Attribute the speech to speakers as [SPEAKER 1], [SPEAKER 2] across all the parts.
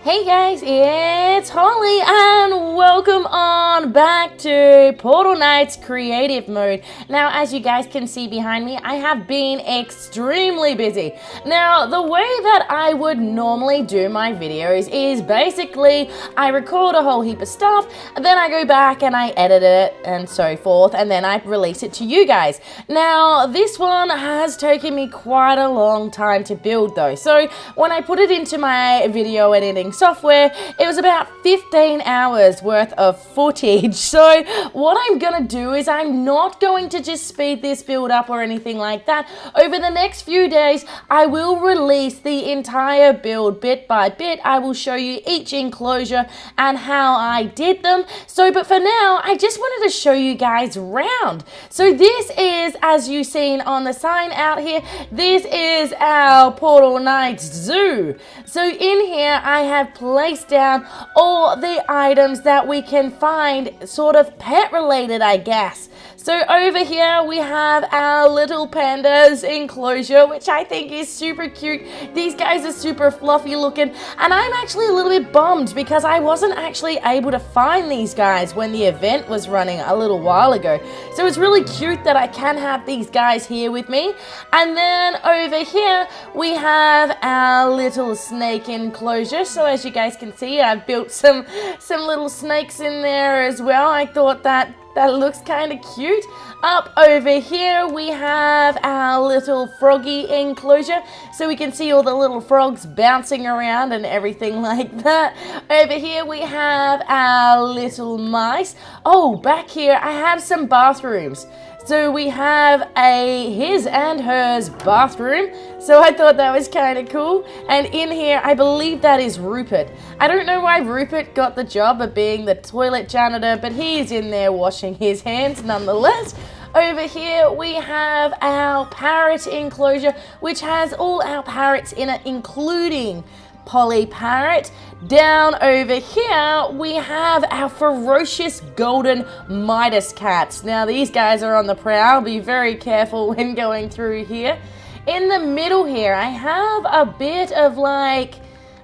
[SPEAKER 1] Hey guys, it's Holly and welcome on back to Portal Knight's creative mode. Now, as you guys can see behind me, I have been extremely busy. Now, the way that I would normally do my videos is basically I record a whole heap of stuff, and then I go back and I edit it and so forth, and then I release it to you guys. Now, this one has taken me quite a long time to build though. So when I put it into my video editing software, it was about 15 hours worth of footage. So what I'm gonna do is I'm not going to just speed this build up or anything like that. Over the next few days, I will release the entire build bit by bit. I will show you each enclosure and how I did them. But for now, I just wanted to show you guys around. So this is, as you've seen on the sign out here, this is our Portal Knight's Zoo. So in here, I have placed down all the items that we can find sort of pet related, I guess. So over here we have our little Pandas Enclosure, which I think is super cute. These guys are super fluffy looking, and I'm actually a little bit bummed because I wasn't actually able to find these guys when the event was running a little while ago. So it's really cute that I can have these guys here with me. And then over here we have our little snake enclosure. So as you guys can see, I've built some little snakes in there as well. I thought that looks kind of cute. Up over here we have our little froggy enclosure, so we can see all the little frogs bouncing around and everything like that. Over here we have our little mice. Oh, back here I have some bathrooms. So we have a his and hers bathroom. So I thought that was kind of cool. And in here, I believe that is Rupert. I don't know why Rupert got the job of being the toilet janitor, but he's in there washing his hands nonetheless. Over here, we have our Parrot Enclosure, which has all our parrots in it, including Polly Parrot. Down over here, we have our ferocious golden Midas cats. Now, these guys are on the prowl. Be very careful when going through here. In the middle here, I have a bit of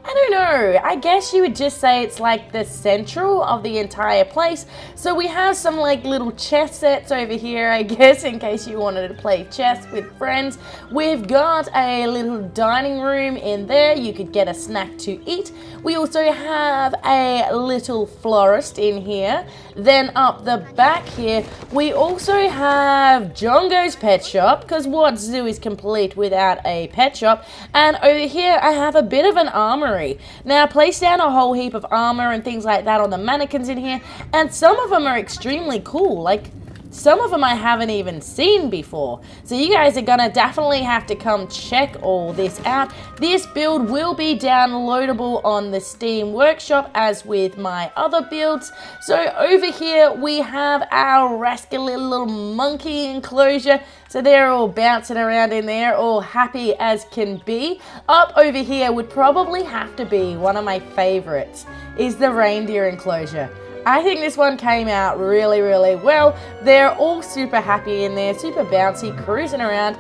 [SPEAKER 1] I don't know, I guess you would just say it's like the central of the entire place. So we have some little chess sets over here, I guess, in case you wanted to play chess with friends. We've got a little dining room in there. You could get a snack to eat. We also have a little florist in here. Then up the back here, we also have Jongo's pet shop, because what zoo is complete without a pet shop? And over here, I have a bit of an armory. Now, I placed down a whole heap of armor and things like that on the mannequins in here, and some of them are extremely cool. Some of them I haven't even seen before. So you guys are gonna definitely have to come check all this out. This build will be downloadable on the Steam Workshop as with my other builds. So over here we have our rascally little monkey enclosure. So they're all bouncing around in there, all happy as can be. Up over here would probably have to be one of my favorites, is the reindeer enclosure. I think this one came out really, really well. They're all super happy in there, super bouncy, cruising around.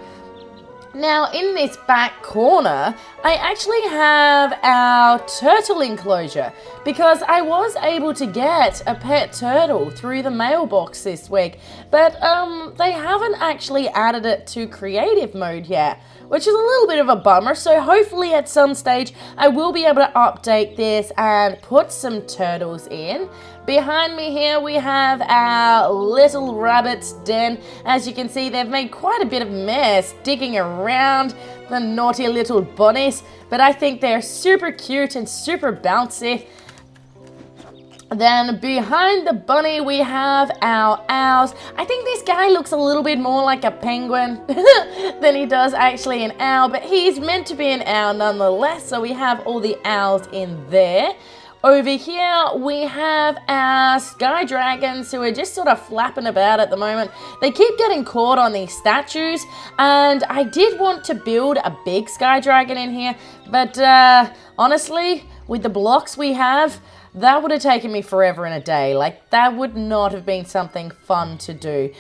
[SPEAKER 1] Now, in this back corner, I actually have our turtle enclosure because I was able to get a pet turtle through the mailbox this week, but they haven't actually added it to creative mode yet, which is a little bit of a bummer. So hopefully at some stage I will be able to update this and put some turtles in. Behind me here we have our little rabbit's den. As you can see, they've made quite a bit of mess digging around, the naughty little bunnies, but I think they're super cute and super bouncy. Then behind the bunny we have our owls. I think this guy looks a little bit more like a penguin than he does actually an owl, but he's meant to be an owl nonetheless, so we have all the owls in there. Over here we have our sky dragons who are just sort of flapping about at the moment. They keep getting caught on these statues, and I did want to build a big sky dragon in here, but honestly, with the blocks we have, that would have taken me forever and a day. Like, that would not have been something fun to do.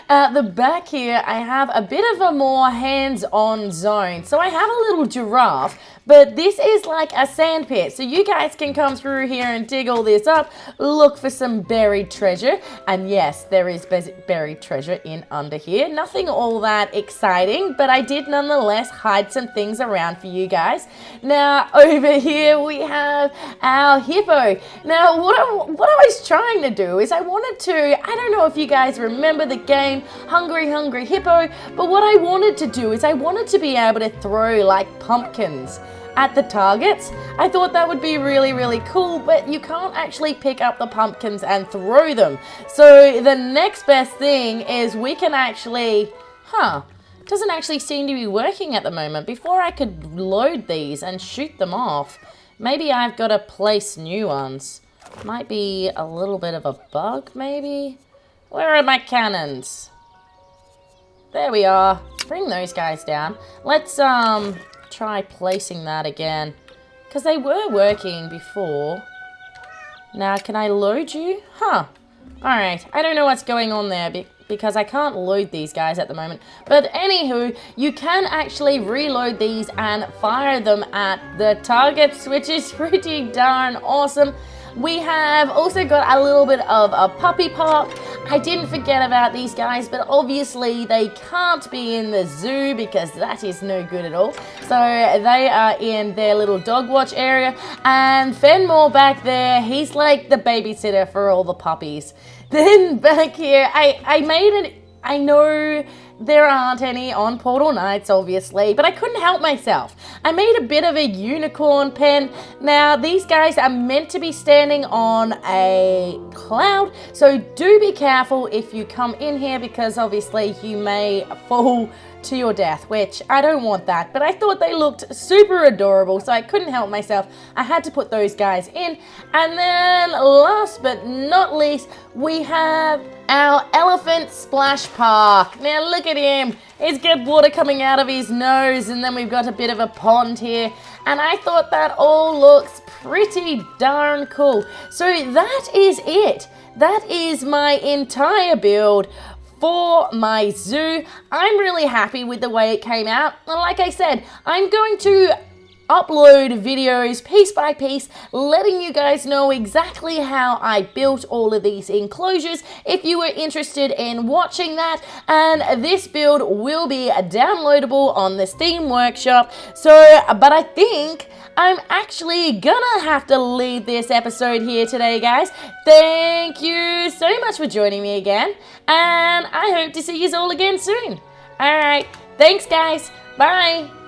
[SPEAKER 1] At the back here, I have a bit of a more hands-on zone. So I have a little giraffe, but this is like a sand pit. So you guys can come through here and dig all this up, look for some buried treasure. And yes, there is buried treasure in under here. Nothing all that exciting, but I did nonetheless hide some things around for you guys. Now, over here we have our hippo. Now, what I was trying to do is I wanted to, I don't know if you guys remember the game Hungry Hungry Hippo, but what I wanted to do is I wanted to be able to throw like pumpkins at the targets. I thought that would be really, really cool, but you can't actually pick up the pumpkins and throw them. So the next best thing is we can actually, doesn't actually seem to be working at the moment. Before I could load these and shoot them off, maybe I've got to place new ones. Might be a little bit of a bug, maybe? Where are my cannons? There we are. Bring those guys down. Let's try placing that again, because they were working before. Now, can I load you? Alright, I don't know what's going on there because I can't load these guys at the moment. But anywho, you can actually reload these and fire them at the targets, which is pretty darn awesome. We have also got a little bit of a puppy park. I didn't forget about these guys, but obviously they can't be in the zoo because that is no good at all. So they are in their little dog watch area. And Fenmore back there, he's like the babysitter for all the puppies. Then back here, I made it, I know there aren't any on Portal Nights, obviously, but I couldn't help myself. I made a bit of a unicorn pen. Now, these guys are meant to be standing on a cloud, so do be careful if you come in here because obviously you may fall to your death, which I don't want that, but I thought they looked super adorable, so I couldn't help myself. I had to put those guys in. And then last but not least, we have our elephant splash park. Now look at him. He's got water coming out of his nose, and then we've got a bit of a pond here, and I thought that all looks pretty darn cool. So that is it. That is my entire build for my zoo. I'm really happy with the way it came out. And like I said, I'm going to upload videos piece by piece, letting you guys know exactly how I built all of these enclosures if you were interested in watching that. And this build will be downloadable on the Steam Workshop. So, but I think I'm actually gonna have to leave this episode here today, guys. Thank you so much for joining me again, and I hope to see you all again soon. Alright, thanks guys, bye!